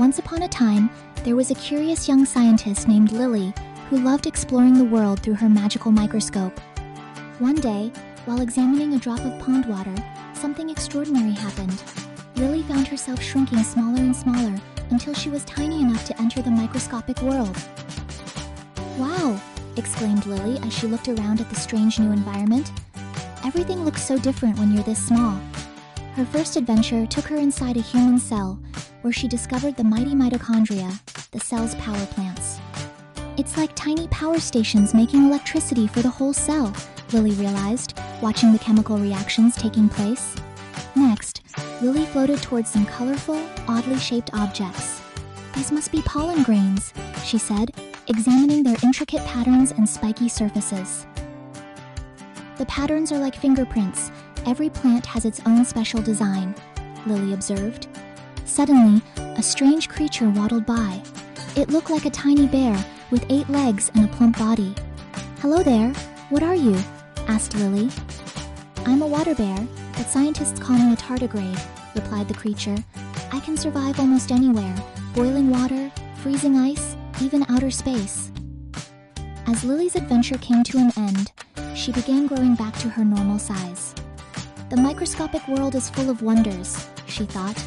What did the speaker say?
Once upon a time, there was a curious young scientist named Lily who loved exploring the world through her magical microscope. One day, while examining a drop of pond water, something extraordinary happened. Lily found herself shrinking smaller and smaller until she was tiny enough to enter the microscopic world. "Wow!" exclaimed Lily as she looked around at the strange new environment. "Everything looks so different when you're this small." Her first adventure took her inside a human cell, where she discovered the mighty mitochondria, the cell's power plants. "It's like tiny power stations making electricity for the whole cell," Lily realized, watching the chemical reactions taking place. Next, Lily floated towards some colorful, oddly shaped objects. "These must be pollen grains," she said, examining their intricate patterns and spiky surfaces. "The patterns are like fingerprints. Every plant has its own special design," Lily observed. Suddenly, a strange creature waddled by. It looked like a tiny bear with 8 legs and a plump body. "Hello there, what are you?" asked Lily. "I'm a water bear, but scientists call me a tardigrade," replied the creature. "I can survive almost anywhere, boiling water, freezing ice, even outer space." As Lily's adventure came to an end, she began growing back to her normal size. "The microscopic world is full of wonders," she thought.